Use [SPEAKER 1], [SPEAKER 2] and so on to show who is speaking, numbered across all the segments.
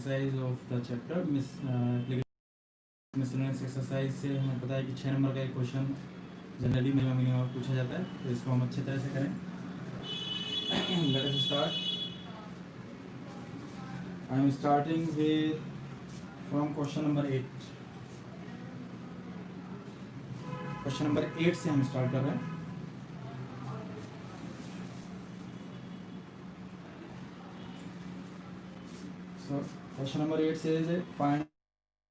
[SPEAKER 1] Exercise of the chapter miscellaneous exercise से हमें पता है कि 6 नंबर का एक क्वेश्चन जनरली मिनिमम पूछा जाता है, तो इसको हम अच्छी तरह से करें। Let us start. I am starting with from question number 8। Question number 8 से हम स्टार्ट कर रहे हैं। So question number 8 says find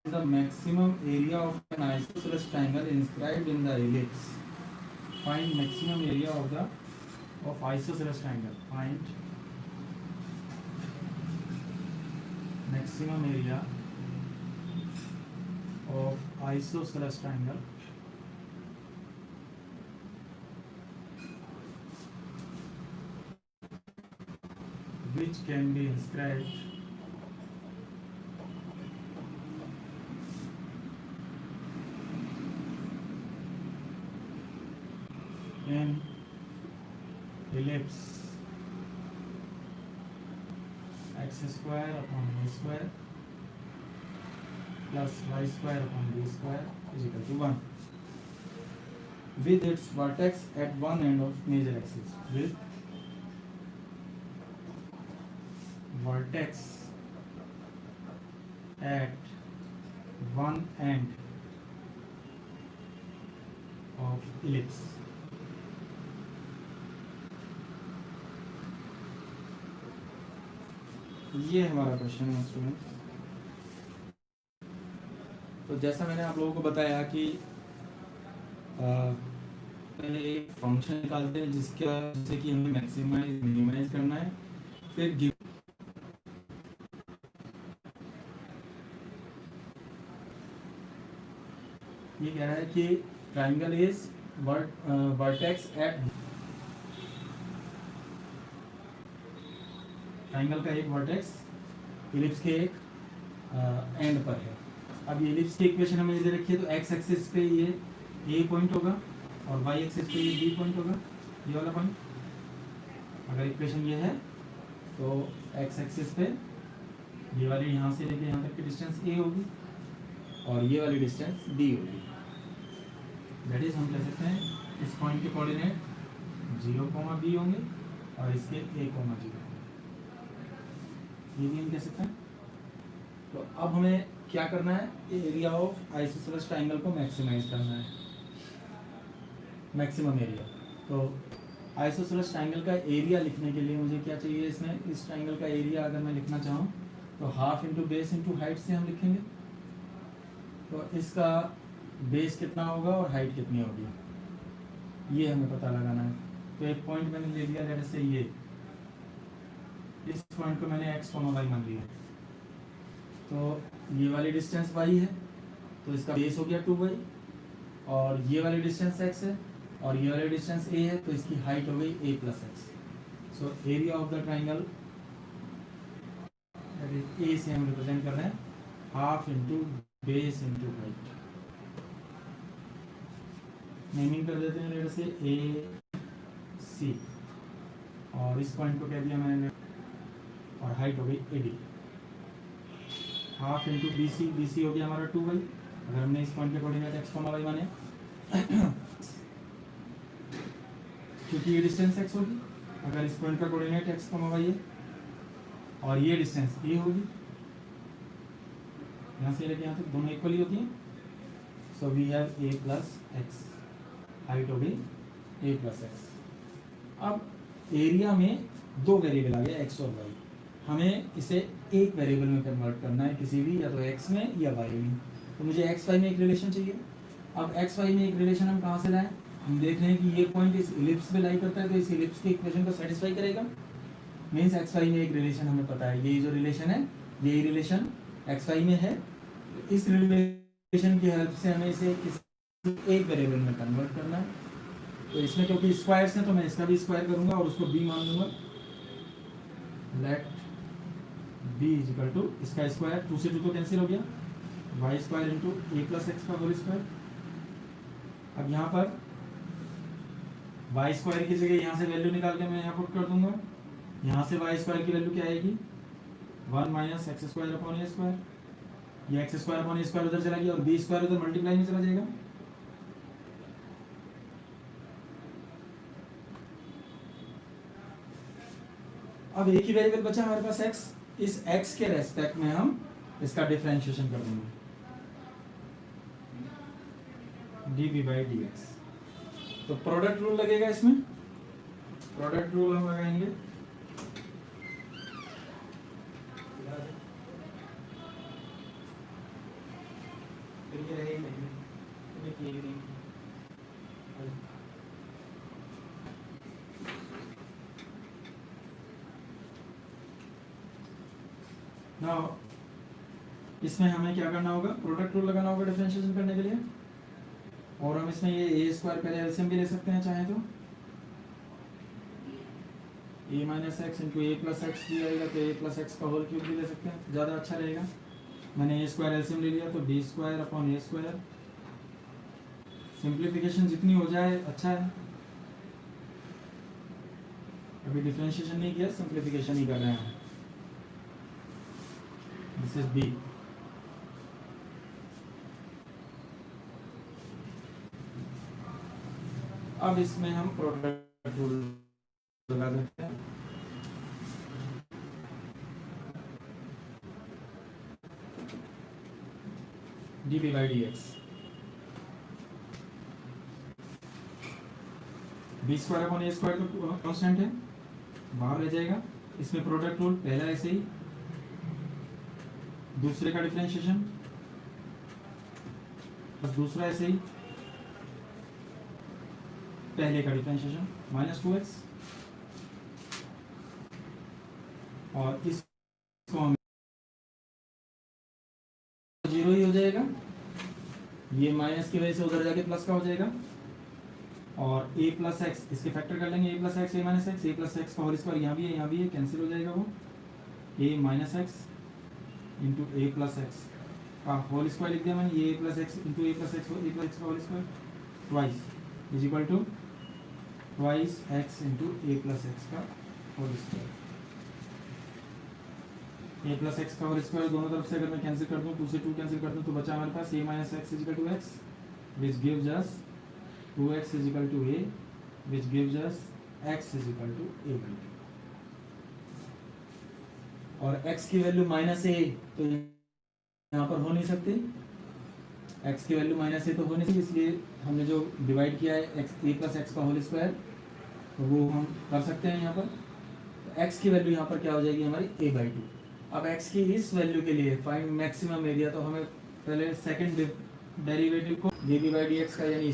[SPEAKER 1] the maximum area of an isosceles triangle inscribed in the ellipse. Find maximum area of isosceles triangle. Find maximum area of isosceles triangle which can be inscribed in ellipse x square upon y square plus y square upon b square is equal to 1 with its vertex at one end of major axis, with vertex at one end of ellipse. ये हमारा question है students. तो जैसा मैंने आप लोगों को बताया कि पहले एक फंक्शन निकालते हैं जिससे कि हमें मैक्सिमाइज मिनिमाइज करना है। फिर ये कह रहा है कि triangle is vertex at triangle का एक वर्टेक्स इलिप्स के एक एंड पर है। अब ये इलिप्स की इक्वेशन हमें दे रखी है, तो एक्स एक्सिस पे ये ए पॉइंट होगा और वाई एक्सिस पे ये बी पॉइंट होगा, ये वाला पॉइंट। अगर इक्वेशन ये है तो एक्स एक्सिस पे ये वाली यहाँ से लेके यहाँ तक की डिस्टेंस ए होगी और ये वाली डिस्टेंस डी होगी। दैट इज हम कह सकते हैं इस पॉइंट के कोऑर्डिनेट 0, b होंगे और इसके a, 0 ये भी हम कह सकते हैं। तो अब हमें क्या करना है, एरिया ऑफ आइसोसेलेस ट्राइंगल को मैक्सिमाइज करना है, मैक्सिमम एरिया। तो आइसोसेलेस ट्राइंगल का एरिया लिखने के लिए मुझे क्या चाहिए, इसमें इस ट्राइंगल का एरिया अगर मैं लिखना चाहूँ तो half into base into height से हम लिखेंगे। तो इसका बेस कितना होगा और हाइट कितनी होगी ये हमें पता लगाना है। तो एक पॉइंट मैंने ले लिया, जैसे ये इस पॉइंट को मैंने x, y मान लिया। तो ये वाली डिस्टेंस y है तो इसका बेस हो गया 2y और ये वाली डिस्टेंस x है और ये वाली डिस्टेंस a है तो इसकी हाइट हो गई a plus x। So area of the triangle a से हम रिप्रेजेंट कर रहे हैं half into base into height. Naming कर देते हैं जैसे a c और इस पॉइंट को कह दिया मैंने और हाइट हो गई AD। हाफ इंटू BC हो गया हमारा 2y। अगर हमने इस पॉइंट के कोऑर्डिनेट x, y माने क्योंकि ये डिस्टेंस x होगी, अगर इस पॉइंट का कोऑर्डिनेट x, y है और ये डिस्टेंस a होगी, यहाँ से लेके यहाँ तक दोनों इक्वली होती हैं। So we have a plus X, height हो गई a प्लस एक्स। अब एरिया में दो वेरिएबल आ गए x और y, हमें इसे एक वेरिएबल में कन्वर्ट करना है, किसी भी या तो x में या y में। तो मुझे x y में एक रिलेशन चाहिए। अब x y में एक रिलेशन हम कहाँ से लाएं, हम देख रहे हैं कि ये पॉइंट इस इलिप्स पे लाई करता है तो इस इलिप्स की इक्वेशन को सेटिस्फाई करेगा। मीन्स x y में एक रिलेशन हमें पता है, ये जो रिलेशन है यही रिलेशन x y में है। इस रिलेशन की हेल्प से हमें इसे किसी एक वेरिएबल में कन्वर्ट करना है। तो इसमें क्योंकि स्क्वायर्स हैं तो मैं इसका भी स्क्वायर करूंगा और उसको b मान लूंगा। Let b is equal to इसका स्क्वायर, 2 से 2 तो कैंसिल हो गया, वाई स्क्वायर इंटू ए प्लस एक्स का होल स्क्वायर। अब यहाँ पर वाई स्क्वायर की जगह यहाँ से वैल्यू निकाल के मैं यहाँ पुट कर दूंगा। यहाँ से वाई स्क्वायर की वैल्यू क्या आएगी, one minus x square upon ए स्क्वायर, ये एक्स स्क्वायर अपॉन ए स्क्वायर उधर चला गया और बी स्क्वायर उधर मल्टीप्लाई में चला जाएगा। अब एक ही वेरिएबल बचा हमारे पास x, इस x के रेस्पेक्ट में हम इसका डिफरेंशिएशन कर देंगे dv बाई dx। तो प्रोडक्ट रूल लगेगा इसमें, प्रोडक्ट रूल हम लगाएंगे ना। इसमें हमें क्या करना होगा, प्रोडक्ट रूल लगाना होगा डिफरेंशिएशन करने के लिए। और हम इसमें ये ए स्क्वायर पहले एलसीएम भी ले सकते हैं चाहे तो, ए माइनस एक्स इंटू ए प्लस एक्स भी आएगा तो ए प्लस एक्स का होल क्यूब भी ले सकते हैं, ज़्यादा अच्छा रहेगा। मैंने ए स्क्वायर एलसीएम ले लिया तो बी स्क्वायर अपॉन ए स्क्वायर, सिंप्लीफिकेशन जितनी हो जाए अच्छा है। अभी डिफरेंशिएशन नहीं किया, सिंप्लीफिकेशन ही कर रहे हैं। This is B. अब इसमें हम प्रोडक्ट रूल लगा देते हैं। dv by dx, B square upon A square तो कांस्टेंट है, बाहर रह जाएगा। इसमें प्रोडक्ट रूल पहला ऐसे ही, दूसरे का डिफरेंशिएशन बस दूसरा ऐसे ही, पहले का डिफरेंशिएशन माइनस 2x, और इसको हम जीरो ही हो जाएगा, ये माइनस की वजह से उधर जाके प्लस का हो जाएगा। और a प्लस एक्स इसके फैक्टर कर लेंगे, a plus x A minus x, A plus x का होल स्क्वायर यहाँ भी है यहाँ भी है, कैंसिल हो जाएगा वो, a minus x into A plus x का होल स्क्वायर लिख दिया मैंने, ये a plus x into A plus x का whole square twice is equal to twice x into A plus x का whole square. A plus x का whole square दोनों तरफ से अगर मैं कैंसिल कर दूँ, 2 से 2 कैंसिल कर दूँ तो बचा हमारे पास a minus X is equal to X which gives us 2x is equal to a which gives us x is equal to a by 2। और x की वैल्यू माइनस a तो यहाँ पर हो नहीं सकती, x की वैल्यू माइनस a तो हो नहीं सकती, इसलिए हमने जो डिवाइड किया है x a प्लस एक्स का होल स्क्वायर तो वो हम कर सकते हैं यहाँ पर। तो x की वैल्यू यहाँ पर क्या हो जाएगी हमारी a बाई 2। अब x की इस वैल्यू के लिए फाइंड मैक्सिमम एरिया, तो हमें पहले सेकंड डेरिवेटिव को dv बाई dx का यानी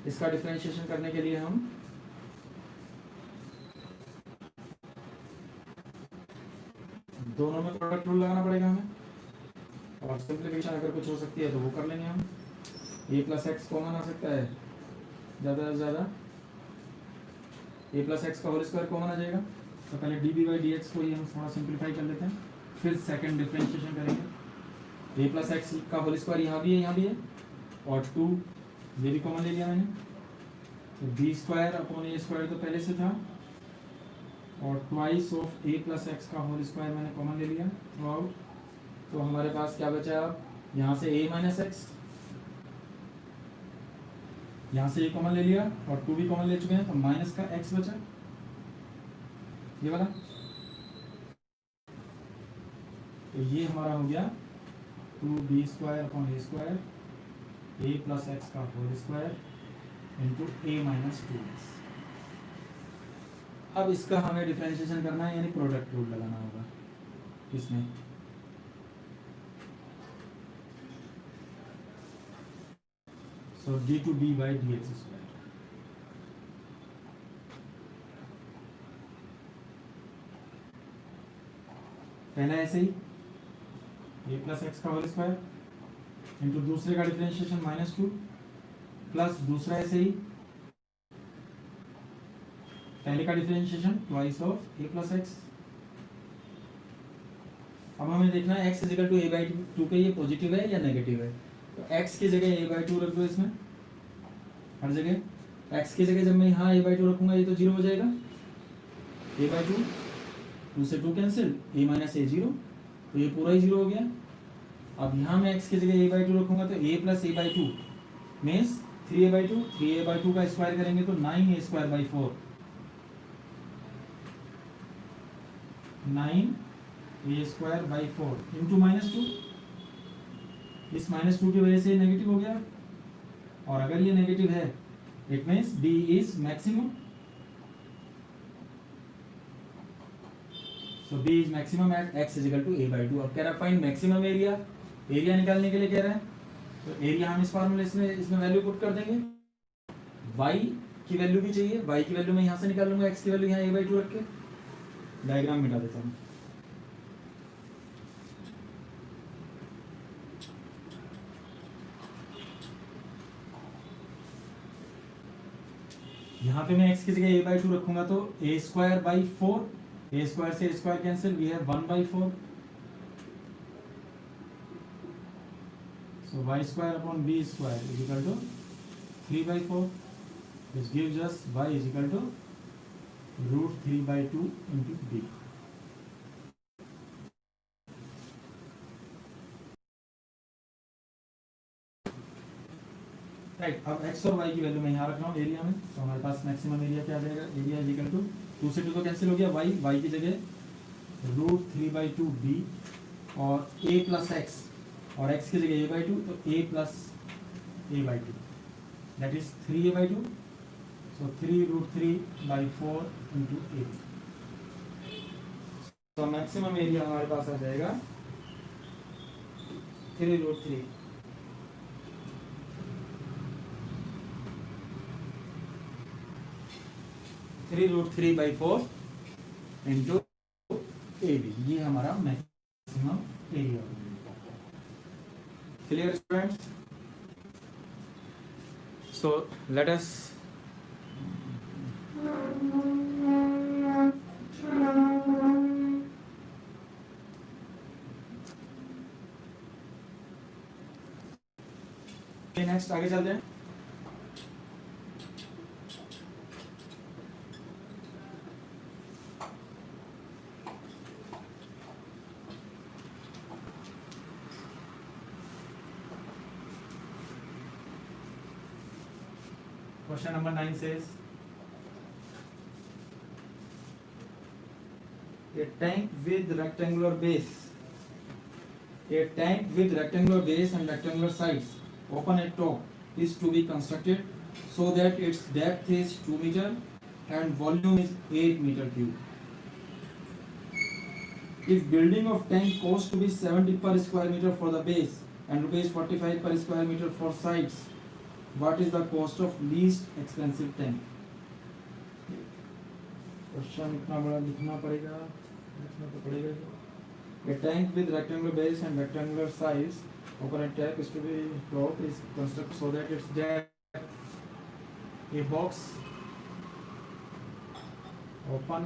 [SPEAKER 1] इसका डिफरेंशिएशन करने के लिए हम दोनों में प्रोडक्ट रूल लगाना पड़ेगा हमें, और सिंप्लीफिकेशन अगर कुछ हो सकती है तो वो कर लेंगे हम। a प्लस एक्स कॉमन आ सकता है ज़्यादा से ज़्यादा, a प्लस एक्स का होल स्क्वायर कॉमन आ जाएगा। तो पहले dv बाई dx को ही हम थोड़ा सिंप्लीफाई कर लेते हैं, फिर सेकंड डिफरेंशिएशन करेंगे। a प्लस एक्स का होल स्क्वायर यहाँ भी है और 2 ये भी कॉमन ले लिया मैंने, तो बी स्क्वायर अपॉन ए स्क्वायर तो पहले से था, और twice of A plus x का होल स्क्वायर मैंने कॉमन ले लिया थ्रू आउट। तो हमारे पास क्या बचा, अब यहाँ से a माइनस एक्स, यहाँ से a कॉमन ले लिया और 2 भी कॉमन ले चुके हैं, तो माइनस का x बचा ये वाला। तो ये हमारा हो गया 2b square upon A square a plus x का whole square into a minus 2x। अब इसका हमें डिफरेंशिएशन करना है, यानी प्रोडक्ट रूल लगाना होगा इसमें। सो d2b बाई dx स्क्वायर, पहला ऐसे ही a प्लस एक्स का होल स्क्वायर इंटू दूसरे का डिफरेंशिएशन माइनस 2 प्लस दूसरा ऐसे ही पहले का differentiation twice of a plus X. अब हमें देखना है x is equal to a by 2 पे ये पॉजिटिव है या नेगेटिव है। तो x की जगह a बाई 2 रख दो इसमें, हर जगह x की जगह जब मैं यहाँ a बाई 2 रखूंगा ये तो 0 हो जाएगा, a बाई 2 2 से 2 कैंसिल, a माइनस ए 0, तो ये पूरा ही 0 हो गया। अब यहाँ मैं x की जगह a/2 रखूँगा तो a plus a/2 means 3a/2, 3a/2 का स्क्वायर करेंगे तो 9a²/4, 9a²/4 इंटू -2, इस -2 की वजह से नेगेटिव हो गया, और अगर ये नेगेटिव है it means b is maximum, so b is maximum at x equal to a/2। अब कह रहा है फाइंड मैक्सिमम एरिया, एरिया निकालने के लिए कह रहा है, तो एरिया हम इस फार्मूले में इसमें वैल्यू पुट कर देंगे, y की वैल्यू भी चाहिए, y की वैल्यू मैं यहाँ से निकाल लूंगा, x की वैल्यू यहाँ a/2 रख के, डायग्राम मिटा देता हूँ। यहाँ पे मैं x की जगह a/2 रखूंगा तो a²/4, a² से a² cancel, we have 1/4, so y² upon b² is equal to 3/4, which gives us y is equal to √3/2 into b। Right, अब x और y की वैल्यू मैं यहाँ रख रहा हूँ एरिया में, तो हमारे पास मैक्सिमम एरिया क्या आ जाएगा, एरिया इज इक्वल टू 2 से 2 तो कैंसिल हो गया, y की जगह √3/2 b और a प्लस एक्स, और x की जगह a/2 तो a plus a/2 that is 3a/2, so 3√3/4 into a, तो मैक्सिमम एरिया हमारे पास आ जाएगा 3√3 3√3/4 इंटू AB, ये हमारा maximum area. Clear students? So let us next आगे चलते हैं। Question number 9 says a tank with rectangular base and rectangular sides open at top is to be constructed so that its depth is 2 meter and volume is 8 meter cube. If building of tank costs to be 70 per square meter for the base and rupees 45 per square meter for sides, what is the cost of least expensive tank? Question इतना बड़ा लिखना पड़ेगा, लिखना तो पड़ेगा ही। A tank with rectangular base and rectangular sides open at top is to be top is constructed so that its depth, a box open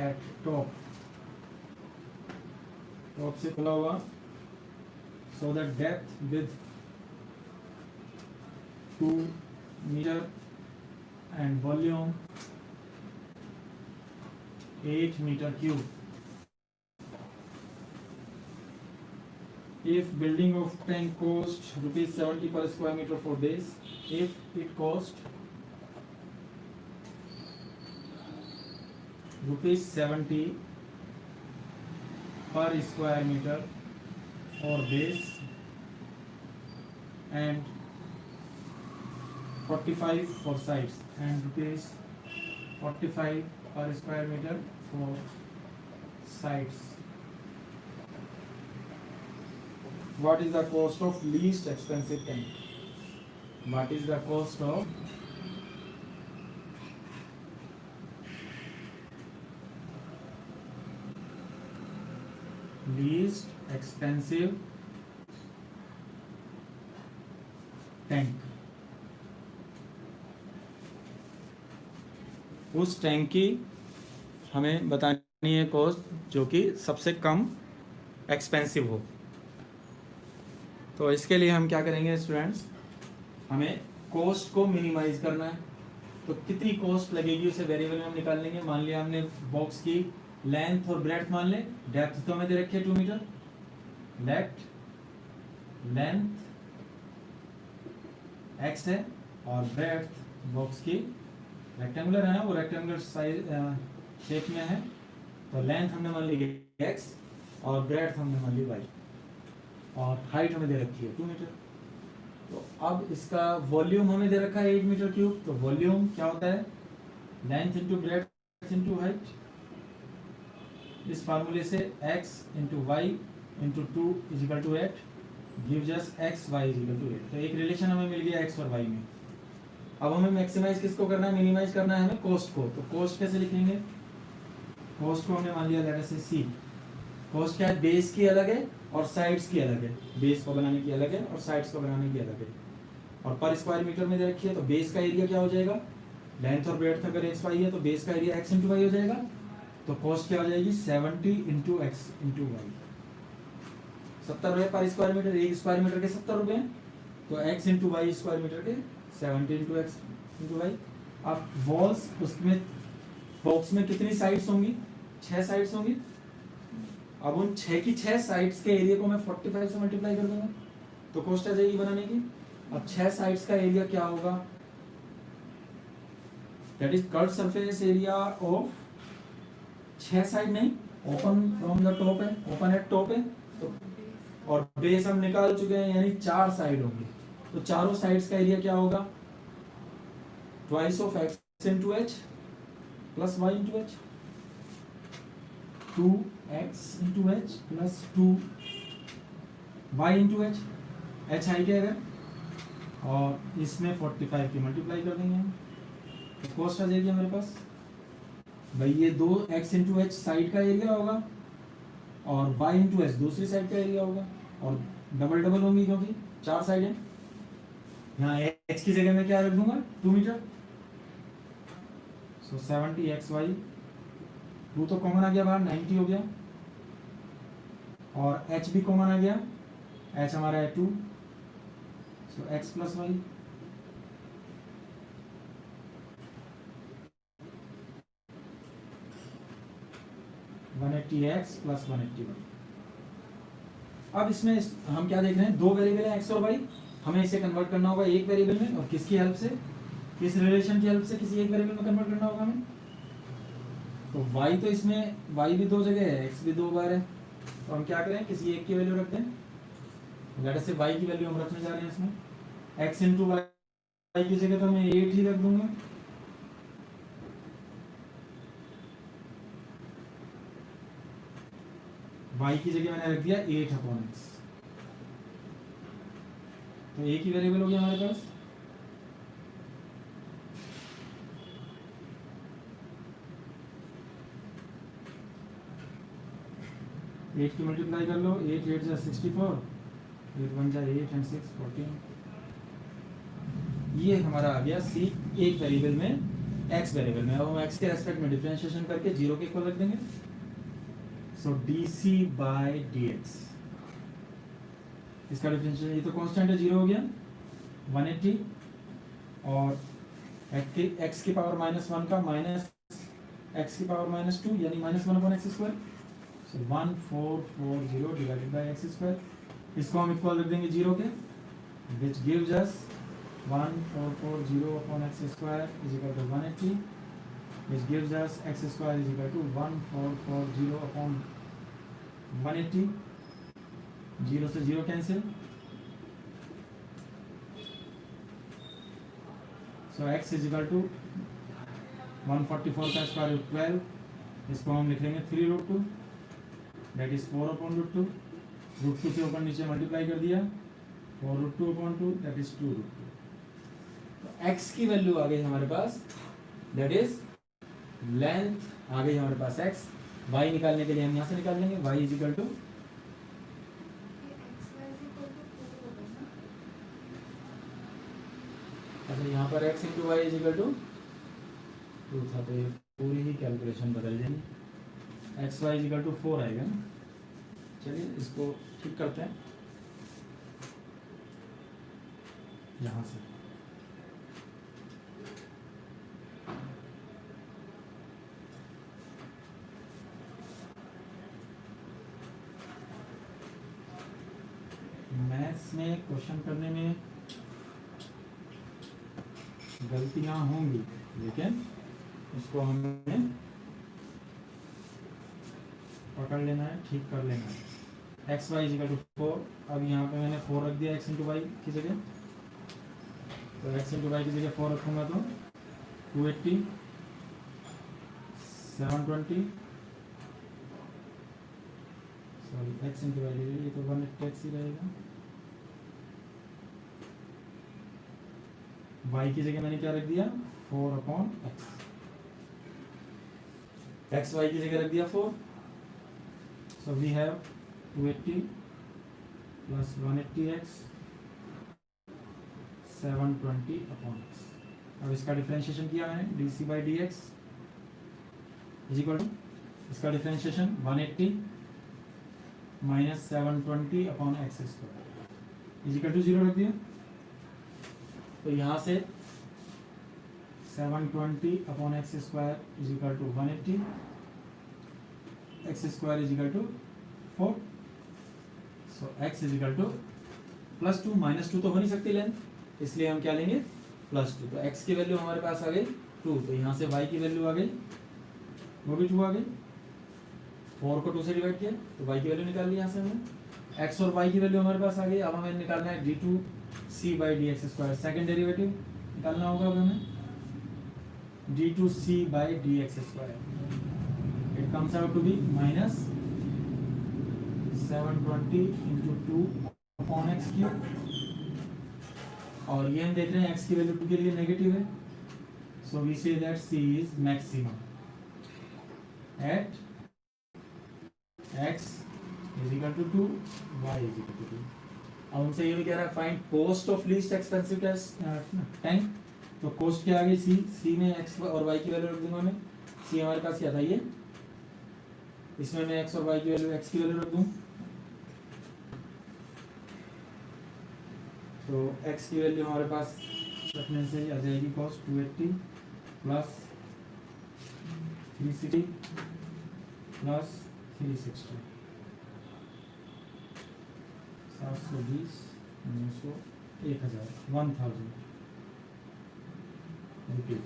[SPEAKER 1] at top से खुला हुआ, so that depth with 2 meter and volume 8 meter cube. If building of tank cost rupees 70 per square meter for base, if it cost rupees 70 per square meter for base and 45 for sides and rupees 45 per square meter for sides, what is the cost of least expensive tank? What is the cost of least expensive tank? उस tank की हमें बतानी है cost जो कि सबसे कम expensive हो। तो इसके लिए हम क्या करेंगे स्टूडेंट्स, हमें कॉस्ट को मिनिमाइज करना है। तो कितनी कॉस्ट लगेगी उसे वेरिएबल में हम निकाल लेंगे। मान लिया हमने बॉक्स की लेंथ और ब्रेड्थ मान ले, डेप्थ तो हमें दे रखी है 2 मीटर, लेंथ x है और ब्रेड्थ बॉक्स की रेक्टेंगुलर है ना, वो रेक्टेंगुलर साइज शेप में है, तो लेंथ हमने मान ली x और ब्रेड्थ हमने मान ली y और हाइट हमें दे रखी है 2 मीटर। तो अब इसका वॉल्यूम हमें दे रखा है 8 मीटर क्यूब, तो वॉल्यूम क्या होता है, length into breadth into height. इस फार्मूले से x into Y into 2 equal to 8 gives us x y equal to 8। तो एक रिलेशन हमें मिल गया x और y में। अब हमें मैक्सिमाइज किसको करना है, मिनिमाइज करना है हमें कॉस्ट को। तो कॉस्ट कैसे लिखेंगे, कॉस्ट को हमने मान लिया लेटर से c। कॉस्ट क्या है, बेस की अलग है और साइड्स की अलग है, बेस को बनाने की अलग है और साइड्स को बनाने की अलग है, और पर स्क्वायर मीटर में दे रखी है। तो बेस का एरिया क्या हो जाएगा, लेंथ और ब्रेड्थ अगर एक्स वाई है तो बेस का एरिया x इंटू वाई हो जाएगा। तो कॉस्ट क्या हो जाएगी 70 इंटू एक्स इंटू वाई, 70 रुपये पर स्क्वायर मीटर, एक स्क्वायर मीटर के 70 रुपये, तो x into Y square metre के 70 इंटू एक्स इंटू वाई। अब वॉल्स उसमें बॉक्स में कितनी साइड्स होंगी, 6 साइड्स होंगी। अब उन 6 की 6 साइड्स के एरिया को मैं 45 से मल्टीप्लाई कर दूंगा, तो कॉस्ट आ जाएगी बनाने की। अब 6 साइड्स का एरिया क्या होगा, that is curve surface area of 6 side नहीं, ओपन फ्रॉम द टॉप है, ओपन एट टॉप है, तो और बेस हम निकाल चुके हैं, यानी 4 साइड होंगी। तो चारों साइड्स का एरिया क्या होगा, twice of x into H plus y into H, 2x into H plus 2y into H, H height है अगर, और इसमें 45 की मल्टीप्लाई कर देंगे हम, तो कॉस्ट आ जाएगी हमारे पास भाई ये 2x इंटू एच साइड का एरिया होगा और y इंटू एच दूसरी साइड का एरिया होगा, और डबल डबल होंगी क्योंकि 4 साइड है। यहाँ h की जगह में क्या रख दूंगा 2 मीटर, सो 70 एक्स वाई, 2 तो कॉमन आ गया बाहर, 90 हो गया, और h भी कॉमन आ गया, h हमारा है 2, सो x plus Y. x plus 180y। अब इसमें हम क्या देख रहे हैं, 2 वेरिएबल है x और y, हमें इसे कन्वर्ट करना होगा एक वेरिएबल में, और किसकी हेल्प से, किस रिलेशन की हेल्प से किसी एक वेरिएबल में कन्वर्ट करना होगा हमें। तो y तो इसमें y भी 2 जगह है, x भी 2 बार है, तो हम क्या करें, किसी एक की वैल्यू रखते हैं, लेट अस से y की वैल्यू हम रखने जा रहे हैं इसमें, x इंटू वाई की जगह तो मैं 8 ही रख दूंगा, y की जगह मैंने रख दिया 8 अपॉन x, तो एक ही वेरिएबल हो गया हमारे पास। एट की मल्टीप्लाई कर लो, 8 8 जा 64, 8 1 जा 8 एंड 6 14। ये हमारा आ गया c एक वेरिएबल में, x वेरिएबल में। अब हम x के रेस्पेक्ट में डिफरेंशिएशन करके 0 के इक्वल रख देंगे, सो dc बाय dx, इसका डिफरेंशिएशन, ये तो कांस्टेंट है, 0 हो गया 180, और x की पावर -1 का माइनस x की पावर -2 यानी -1 अपॉन एक्स स्क्वायर, सो 1440 डिवाइडेड बाय एक्स स्क्वायर, इसको हम इक्वल रख देंगे 0 के, which gives us 1440 upon x square is equal to 180, which gives us X square is equal to 1440 upon 180, 0 से 0 cancel, so x is equal to 144 का square root 12, इसको हम लिख लेंगे 3 root 2, that is 4 upon root 2, root 2 से ऊपर नीचे multiply कर दिया, 4 root 2 upon 2, that is 2 root 2। तो x की वैल्यू आ गई हमारे पास, दैट इज लेंथ आ गई हमारे पास x, y निकालने के लिए हम यहाँ से निकाल लेंगे, y इज इक्वल टू, अच्छा यहाँ पर x into Y is equal to 2 था, तो ये पूरी ही कैलकुलेशन बदल जाएगी, X Y is equal to 4 आएगा ना। चलिए इसको ठीक करते हैं यहाँ से, मैथ्स में क्वेश्चन करने में गलतियां होंगी, लेकिन उसको हमें पकड़ लेना है, ठीक कर लेना है। एक्स वाई इजिकल टू 4, अब यहाँ पे मैंने 4 रख दिया एक्स इंटू वाई की जगह, तो एक्स इंटू वाई की जगह 4 रखूँगा तो 280, 720, सॉरी एक्स इंटू वाई, ये तो 180 एक्स ही रहेगा। वाई की जगह मैंने क्या रख दिया 4 अपॉन एक्स, एक्स वाई की जगह रख दिया 4, so we have 280 plus 180x 720 upon x. अब इसका डिफरेंशिएशन किया मैंने, d c by D x is equal to, इसका differentiation 180 minus 720 upon x square is equal to 0 रख दिया। तो यहाँ से 720 upon x square is equal to 180, x square is equal to 4, so x is equal to +2, -2 तो हो नहीं सकती लेंथ, इसलिए हम क्या लेंगे +2। तो x की वैल्यू हमारे पास आ गई 2, तो यहाँ से y की वैल्यू आ गई, वो भी 2 आ गई। 4 को 2 से डिवाइड किया तो y की वैल्यू निकाल ली यहाँ से हमने, x और y की वैल्यू हमारे पास आ गई। अब हमें निकालना है d2c by D X square, second derivative निकालना होगा अब हमें, d2c by D X square, it comes out to be minus 720 into 2 upon X cube, और ये हम देख रहे हैं x की वैल्यू 2 के लिए नेगेटिव है, so we say that c is maximum at x is equal to 2, y is equal to 2। अब हमसे ये भी कह रहा है find cost of least expensive tank, तो कोस्ट क्या आ गई c में x और y की वैल्यू रख दूंगा मैं, c हमारे पास क्या था ये, इसमें मैं x और y की वैल्यू x की वैल्यू रख दूं, तो x की वैल्यू हमारे पास रखने से आ जाएगी कॉस्ट 280 प्लस 360 प्लस 360, 720, 900, 1000 रुपीज।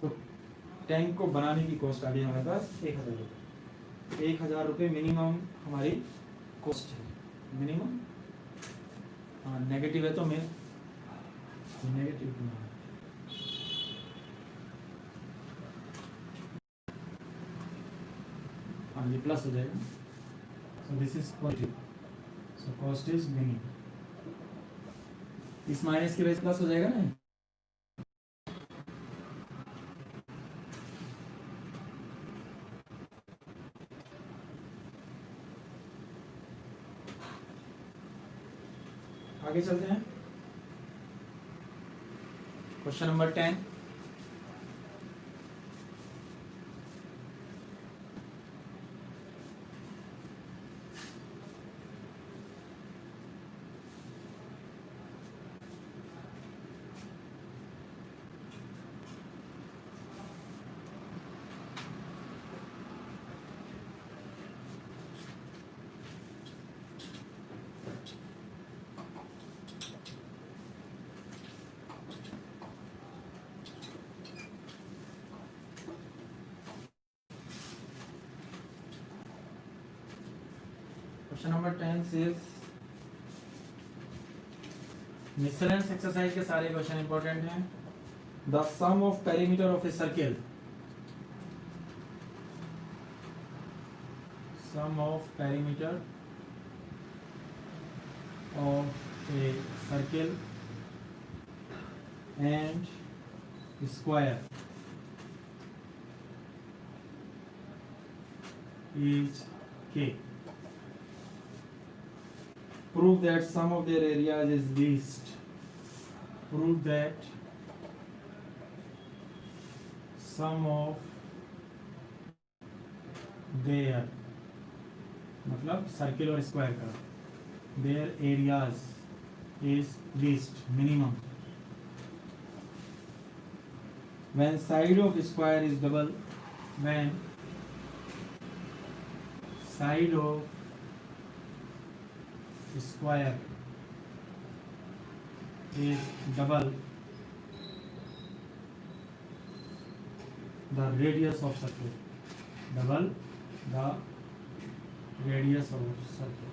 [SPEAKER 1] तो टैंक को बनाने की कॉस्ट आ गई हमारे पास 1000 रुपये, 1000 रुपये मिनिमम हमारी कॉस्ट है, मिनिमम। हाँ नेगेटिव है तो मैं नेगेटिव हाँ ये प्लस हो जाएगा, so this is positive, so cost is minimum, इस माइनस की वजह से प्लस हो जाएगा ना। आगे चलते हैं, question number 10। Question number 10 says miscellaneous exercise के सारे क्वेश्चन इंपॉर्टेंट हैं। The sum of perimeter of a circle, sum of perimeter of a circle and square is k. Prove that sum of their areas is least. Prove that sum of their मतलब circle और square का their areas is least, minimum. When side of square is double, when side of square is double the radius of circle, double the radius of circle.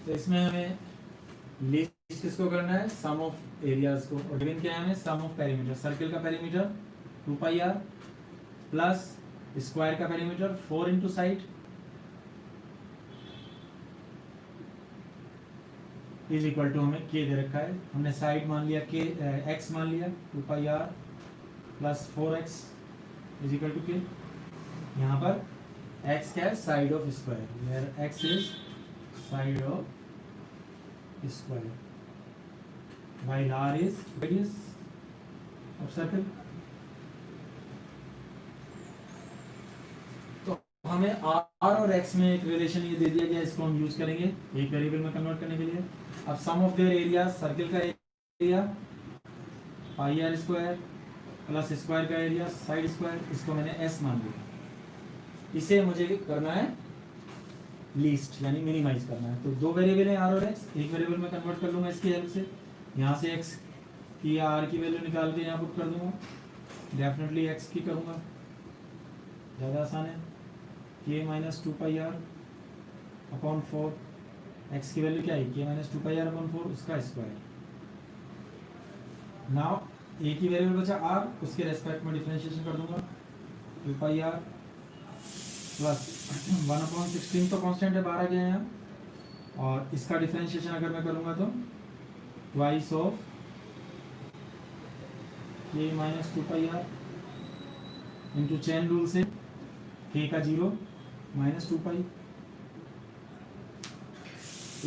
[SPEAKER 1] तो इसमें हमें list किसको करना है, सम of areas को, और गिवन क्या है हमें, सम ऑफ पेरीमीटर, सर्किल का perimeter 2 pi r plus square का perimeter 4 into side is equal to हमें के दे रखा है, हमने साइड मान लिया के एक्स मान लिया 2 pi r plus 4x is equal to k, यहाँ पर x क्या है, side of square, where x is side of square, while r is radius of circle. तो हमें r और x में एक रिलेशन ये दे दिया गया, इसको हम यूज करेंगे एक वेरिएबल में कन्वर्ट करने के लिए. अब sum of their area, circle का area pi r square plus square का एरिया साइड स्क्वायर, इसको मैंने s मान लिया. इसे मुझे करना है लीस्ट, यानी मिनिमाइज करना है. तो दो वेरिएबल है r और x, एक वेरिएबल में कन्वर्ट कर लूँगा इसकी हेल्प से, यहाँ से x की या r की वैल्यू निकाल के यहाँ पुट कर दूंगा, डेफिनेटली x की करूँगा, ज़्यादा आसान है, k minus 2 pi r upon 4, x की वैल्यू क्या है, k minus 2 pi r upon 4, उसका स्क्वायर. नाउ एक ही वेरिएबल बचा r, उसके रेस्पेक्ट में डिफरेंशिएशन कर दूंगा, 2 पाई आर प्लस 1/16 तो कांस्टेंट है, 12 गया यहाँ, और इसका डिफरेंशिएशन अगर मैं करूँगा तो twice of k minus 2 pi r into chain rule से k का 0 minus 2 pi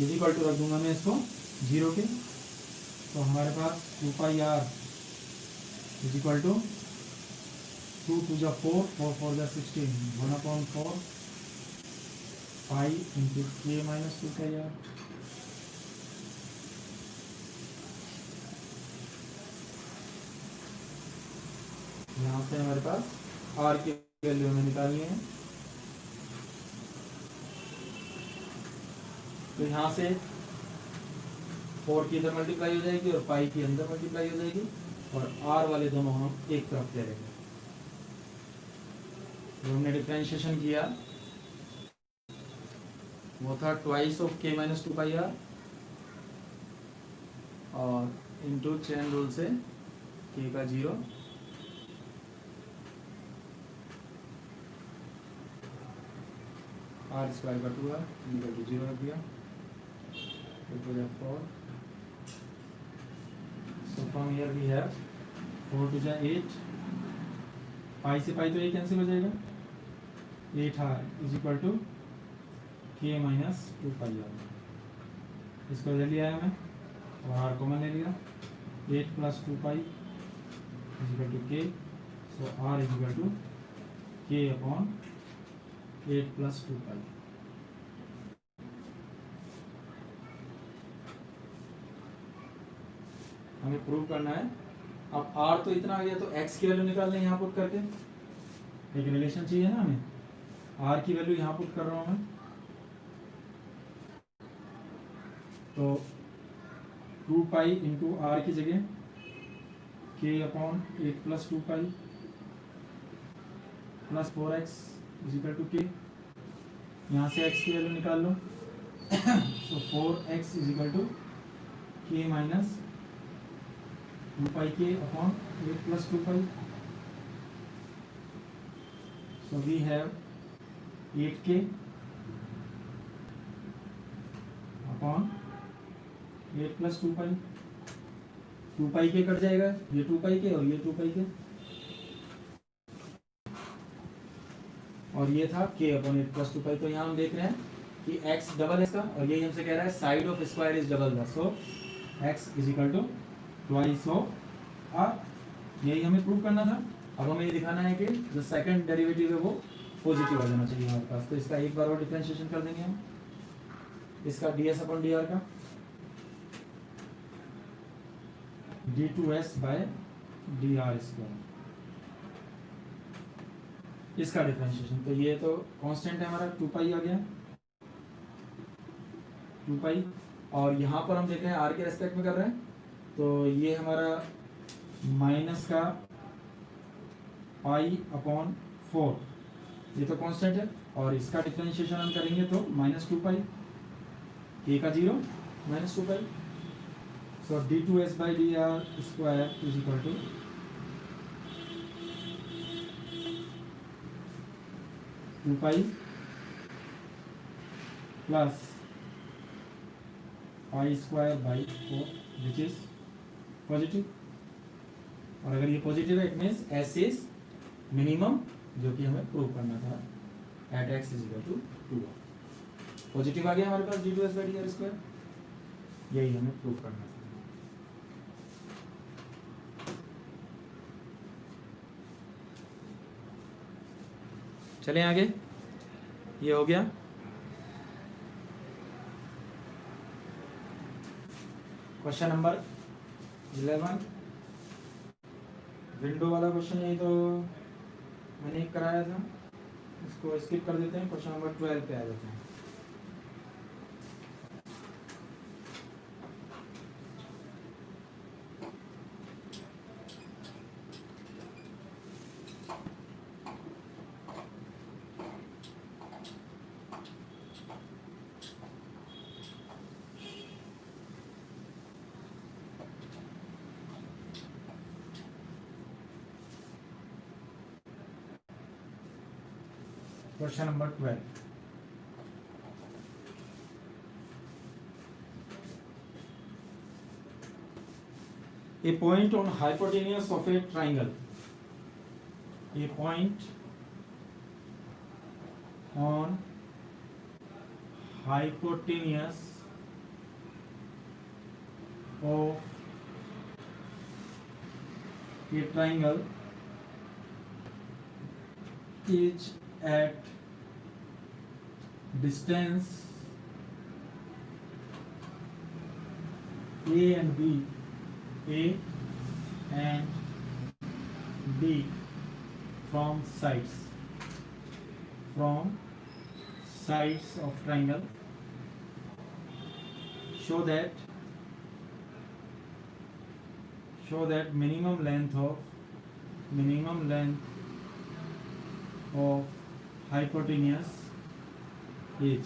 [SPEAKER 1] is equal to रख दूंगा मैं इसको 0 के. तो हमारे पास 2 pi r is equal to 2 to the 4, 4 4 the 16, 1/4 pi into k minus 2 pi r. यहाँ से हमारे पास r की वैल्यू हमें निकालनी है. तो यहाँ से 4 की इधर मल्टीप्लाई हो जाएगी और पाई की अंदर मल्टीप्लाई हो जाएगी, और r वाले दोनों हम एक तरफ ले लेंगे. जो हमने डिफरेंशिएशन किया वो था twice of k minus 2 pi r और इनटू चेन रूल से k का 0 r स्क्वायर का 2 r इक्वल टू 0 रख दिया, 4. So from here we have 4 to the 8, pi से पाई तो ये कैंसिल हो जाएगा, 8r is equal to k minus 2 pi r. इसको ले लिया है मैं और r कॉमन ले लिया, 8 plus 2 pi is equal to k. So r is equal to k upon 8 plus 2 pi. हमें प्रूव करना है. अब r तो इतना आ गया, तो x की वैल्यू निकाल लें यहाँ पुट करके, एक रिलेशन चाहिए ना हमें. r की वैल्यू यहाँ पुट कर रहा हूँ मैं, तो 2 पाई इंटू r की जगह k upon 8 plus 2 pi plus 4x is equal to k. यहाँ से x की वैल्यू निकाल लो, so 4x is equal to k minus 2 pi k upon 8 plus 2 pi. So we have 8k upon 8 plus 2 pi. 2 pi के कट जाएगा, ये 2 pi के और ये 2 पाई के, और ये था k अपॉन 8 प्लस 2 पाई. तो यहाँ हम देख रहे हैं कि x डबल है इसका, और यही हमसे कह रहा है side of square is double the, so x is equal to twice of r. यही हमें प्रूव करना था. अब हमें ये दिखाना है कि जो सेकंड डेरिवेटिव है वो पॉजिटिव आ जाना चाहिए हमारे पास. तो इसका एक बार और डिफरेंशिएशन कर देंगे हम, इसका ds अपॉन dr का d2s बाय dr स्क्वायर. इसका डिफरेंशिएशन, तो ये तो कांस्टेंट है हमारा 2 पाई आ गया 2 पाई, और यहाँ पर हम देख रहे हैं आर के रेस्पेक्ट में कर रहे हैं, तो ये हमारा माइनस का पाई अपॉन 4, ये तो कांस्टेंट है, और इसका डिफरेंशिएशन हम करेंगे तो -2 पाई, ए का 0 -2 pi, so d2s/dr square is equal to 2 pi plus pi square by 4 which is positive, और अगर ये पॉजिटिव है it means s is minimum, जो कि हमें प्रूव करना था at x is equal to 2। Positive आ गया हमारे पास d2s/dr स्क्वायर, यही हमें प्रूव करना था। चलें आगे, ये हो गया। क्वेश्चन नंबर 11, विंडो वाला क्वेश्चन, यही तो मैंने एक कराया था, इसको स्किप कर देते हैं, क्वेश्चन नंबर 12 पे आ जाते हैं। Question number 12. A point on hypotenuse of a triangle. A point on hypotenuse of a triangle is at distance A and B from sides of triangle, show that minimum length of hypotenuse is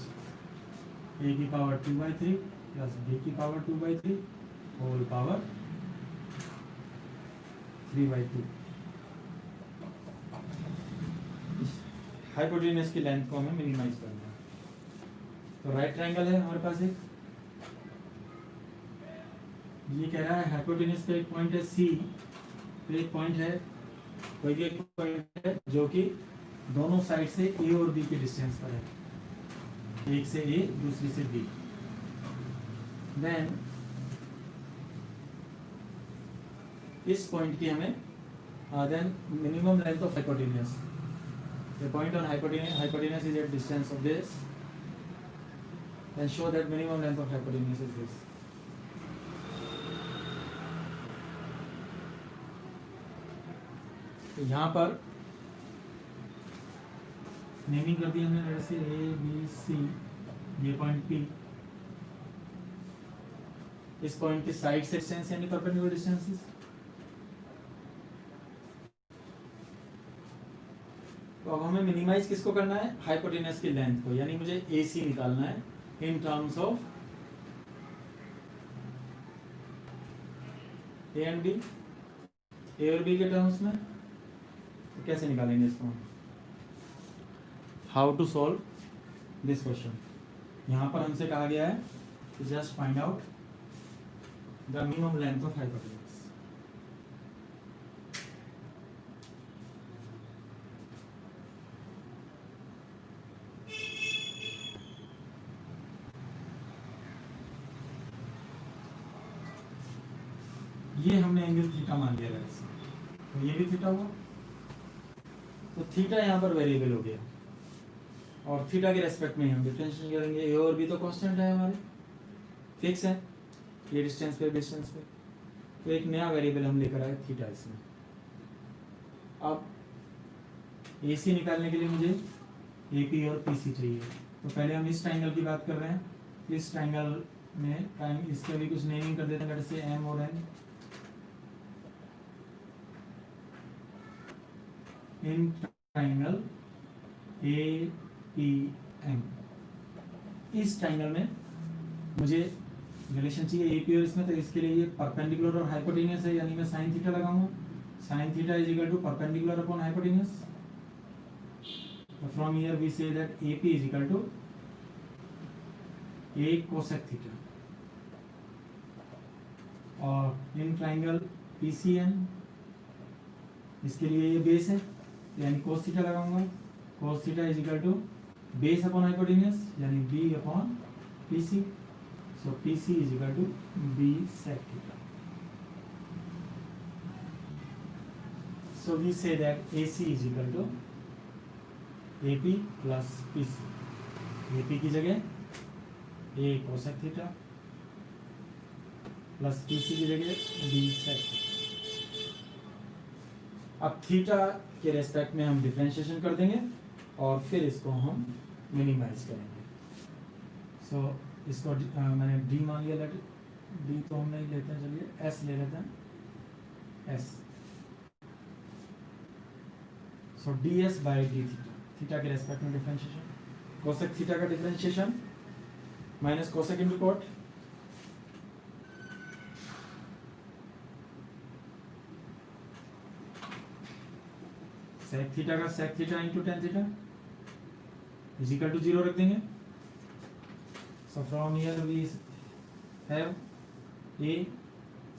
[SPEAKER 1] a की power 2/3 plus b की power 2/3 whole power 3/2। Hypotenuse की length को हमें minimise करना है। तो right triangle है हमारे पास एक, ये कह रहा है हाइपोटेन्यूस पे एक पॉइंट है C, पे एक पॉइंट है, कोई भी एक पॉइंट है जो कि दोनों साइड से A और B के डिस्टेंस पर है, एक से A दूसरी से B। देन इस पॉइंट की हमें then minimum length of hypotenuse, the point on hypotenuse is at distance of this, then show that minimum length of hypotenuse is this। तो यहाँ पर नेमिंग कर दी हमने जैसे ए बी सी, ये पॉइंट P, इस पॉइंट के साइड से डिस्टेंस यानी परपेंडिकुलर डिस्टेंसेस। तो अब हमें मिनिमाइज किसको करना है, हाइपोटेन्यूस की लेंथ को, यानी मुझे AC निकालना है in terms of A and B, A और B के टर्म्स में। तो कैसे निकालेंगे इसको, how to solve this question. यहाँ पर हमसे कहा गया है कि just find out the minimum length of hypotenuse. ये हमने एंगल थीटा मान लिया है, तो ये भी थीटा हुआ, तो थीटा यहाँ पर वेरिएबल हो गया, और थीटा के रेस्पेक्ट में हम डिफरेंशिएशन करेंगे। ए और बी तो कांस्टेंट है हमारे, फिक्स है, ये डिस्टेंस पे डिस्टेंस पे, तो एक नया वेरिएबल हम लेकर आए थीटा इसमें। अब AC निकालने के लिए मुझे AP और PC चाहिए। तो पहले हम इस ट्राइंगल की बात कर रहे हैं। इस ट्राइंगल में इसके भी कुछ नेमिंग कर देते हैं, जैसे M और N। इन ट्राइंगल APM, इस ट्राइंगल में मुझे रिलेशन चाहिए AP और इसमें, तो इसके लिए ये परपेंडिकुलर और हाइपोटेन्यूस है, यानी मैं साइन थीटा लगाऊंगा। Sine theta is equal to perpendicular upon hypotenuse. तो from here we say that AP is equal to A cosec theta. और इन ट्राइंगल PCN, इसके लिए ये बेस है, यानी कोस थीटा लगाऊंगा। Cos theta is equal to base upon hypotenuse, यानी B अपॉन PC। So PC is equal to B sec theta. So we say that AC is equal to AP plus PC. AP की जगह A cosec theta plus PC की जगह B sec theta. अब theta के respect में हम differentiation कर देंगे और फिर इसको हम मिनिमाइज करेंगे। So इसको मैंने D मान लिया, D तो हम नहीं लेते हैं, चलिए S ले लेते हैं, S। So ds by D theta, theta के रेस्पेक्ट में डिफरेंशिएशन, कोसेक थीटा का differentiation minus cosec into cot, sec theta का sec theta into tan theta is equal to 0 रख देंगे। So from here we have a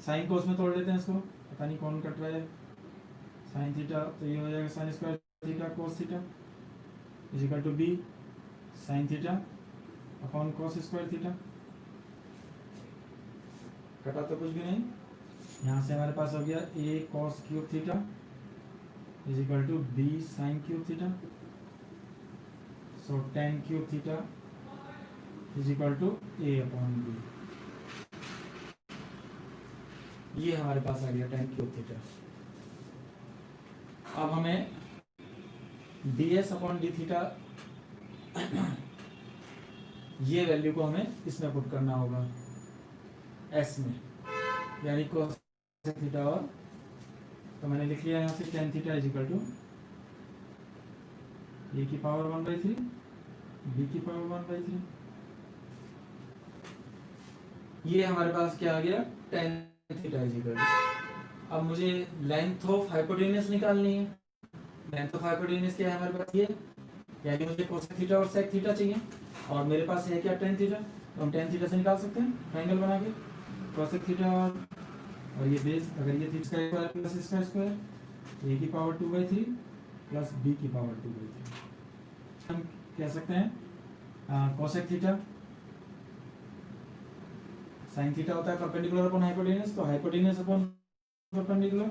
[SPEAKER 1] sine cos में तोड़ लेते हैं इसको, पता नहीं कौन कट रहा है, साइन थीटा, तो ये हो जाएगा sine square theta cos theta is equal to B sine theta upon cos square theta. कटा तो कुछ भी नहीं, यहाँ से हमारे पास हो गया A cos cube theta is equal to B sine cube theta. So tan cube theta is equal to A upon B। ये हमारे पास आ गया tan क्यूब थीटा। अब हमें ds अपॉन डी थीटा, ये वैल्यू को हमें इसमें पुट करना होगा S में, यानी कोसेक थीटा, और तो मैंने लिख लिया यहाँ से tan theta is equal to A की पावर 1/3 B की पावर 1/3। ये हमारे पास क्या आ गया, tan theta is equal to. अब मुझे लेंथ ऑफ हाइपोटेन्यूस निकालनी है। लेंथ ऑफ हाइपोटेन्यूस क्या है हमारे पास, ये, यानी मुझे कोसेक थीटा और सेक थीटा चाहिए, और मेरे पास है क्या tan थीटा, तो हम tan थीटा से निकाल सकते हैं ट्रायंगल बना के। कोसेक थीटा और ये बेस, अगर ये थीटा स्क्वायर प्लस इसका स्क्वायर, A की पावर 2/3 प्लस B की पावर 2/3, हम कह सकते हैं कोसेक थीटा साइन थीटा होता है परपेंडिकुलर अपॉन हाइपोटेन्यूस, तो hypotenuse upon perpendicular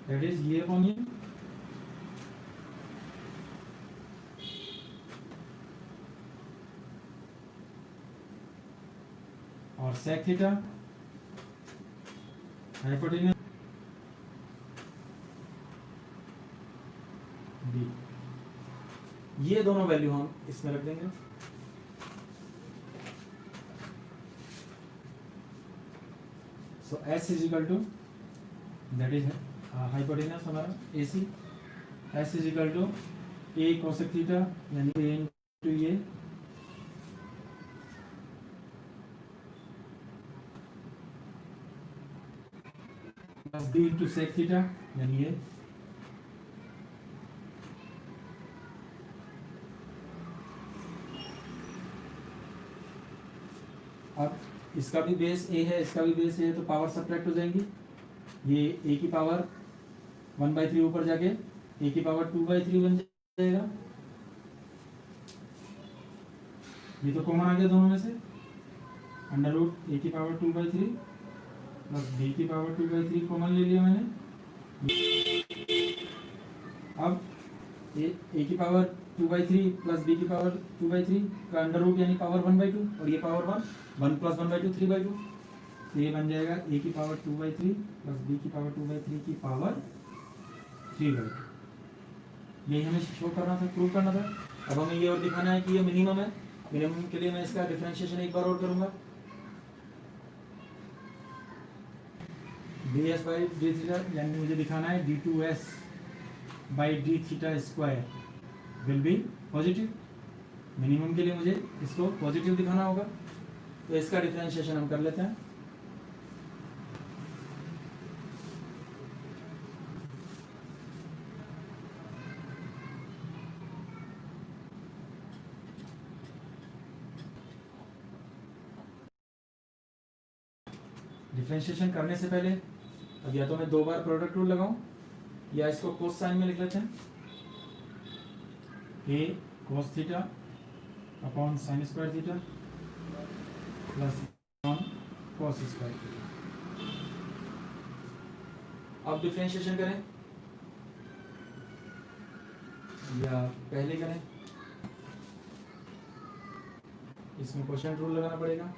[SPEAKER 1] that is ये अपॉन ये। और सेक थीटा हाइपोटेन्यूस B, ये दोनों वैल्यू हम इसमें रख देंगे। So S is equal to, that is hypotenuse हमारा AC, S is equal to A cosec theta यानी A into A plus B into sec theta यानी ये, अब इसका भी बेस A है, इसका भी बेस A है, तो पावर सब्ट्रैक्ट हो जाएंगी। ये A की पावर 1/3 ऊपर जाके A की पावर 2/3 बन जाएगा। ये तो कॉमन आ गया दोनों में से, अंडर रूट A की पावर 2/3 प्लस B की पावर 2/3 कॉमन ले लिया मैंने। अब A की पावर 2/3 प्लस B की पावर 2/3 का अंडर रूट यानी पावर 1/2, और ये पावर 1 प्लस 1/2 3/2, तो ये बन जाएगा A की पावर 2/3 प्लस B की पावर 2/3 की पावर 3/2। यही हमें शो करना था, प्रूव करना था। अब हमें ये और दिखाना है कि ये मिनिमम है। मिनिमम के लिए मैं इसका डिफरेंशिएशन एक बार और करूँगा, D S by D theta, यानी मुझे दिखाना है D two S by D theta square will be positive. Minimum के लिए मुझे इसको पॉजिटिव दिखाना होगा, तो इसका डिफरेंशिएशन हम कर लेते हैं। डिफरेंशिएशन करने से पहले अब या तो मैं 2 बार प्रोडक्ट रूल लगाऊं या इसको कोस साइन में लिख लेते हैं, a cos theta upon sine square theta plus cos square theta. अब डिफरेंशिएशन करें या पहले करें, इसमें क्वोशिएंट रूल लगाना पड़ेगा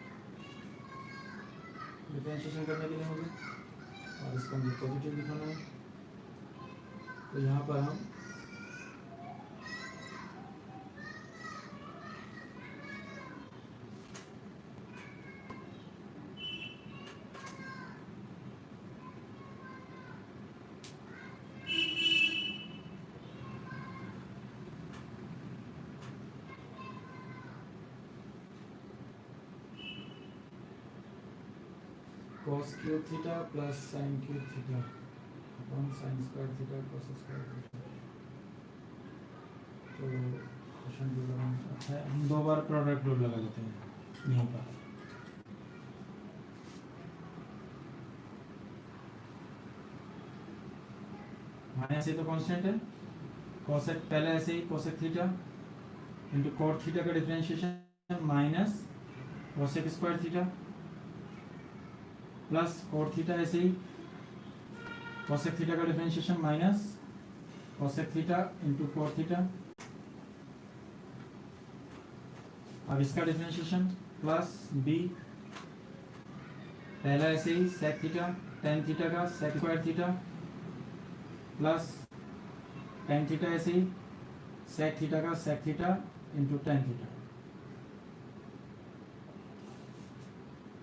[SPEAKER 1] डिफरेंशिएशन करने के लिए मुझे, और इसको मुझे पॉजिटिव दिखाना है। तो यहाँ पर हम cos cube theta plus sign cube theta upon sine square theta cos square theta. तो क्वेश्चन रूल लगाना अच्छा है, हम 2 बार प्रोडक्ट रूल लगा लेते हैं यहीं पर। माइनस ये तो कांस्टेंट है, कोसेक पहले ऐसे ही cosec theta into cot theta का differentiation minus cosec square theta plus cot theta ऐसे ही कोसेक थीटा का differentiation minus cosec theta into cot theta. अब इसका डिफरेंशिएशन प्लस बी पहला ऐसे ही सेक थीटा टेन थीटा का sec square theta plus tan theta ऐसे ही सेक थीटा का sec theta into tan theta.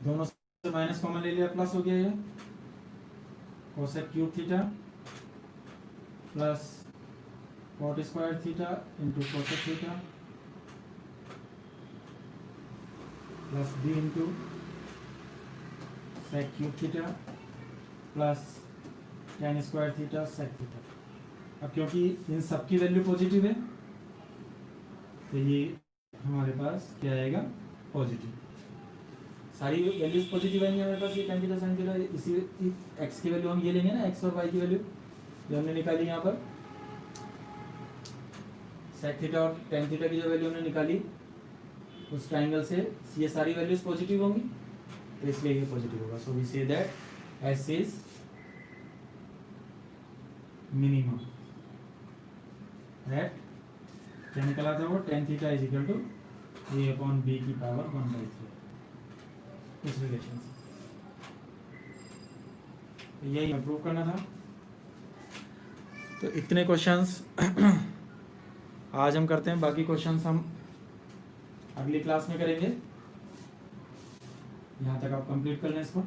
[SPEAKER 1] दोनों से माइनस कॉमन ले लिया, प्लस हो गया ये cosec cube theta plus cot square theta into cosec theta plus B into sec cube theta plus tan square theta sec theta. अब क्योंकि इन सब की वैल्यू पॉजिटिव है तो ये हमारे पास क्या आएगा, पॉजिटिव। सारी वैल्यूज पॉजिटिव आएंगे हमारे पास। ये टेन थीटा साइन थीटा, इसी एक्स की वैल्यू हम ये लेंगे ना, एक्स और वाई की वैल्यू जो हमने निकाली यहाँ पर सेक थीटा और टेन थीटा की जो वैल्यू हमने निकाली उस ट्राइंगल से, ये सारी वैल्यूज पॉजिटिव होंगी तो इसलिए ये पॉजिटिव होगा। So we say that S is minimum that क्या निकला था वो, tan theta is equal to A upon B की पावर 1/3 इस रिलेशन से। यही प्रूव करना था। तो इतने क्वेश्चंस आज हम करते हैं, बाकी क्वेश्चंस हम अगली क्लास में करेंगे। यहाँ तक आप कंप्लीट कर लें इसको।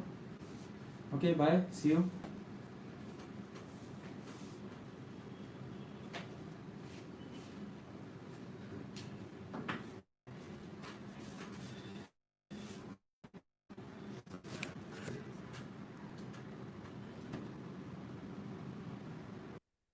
[SPEAKER 1] Okay bye, see you.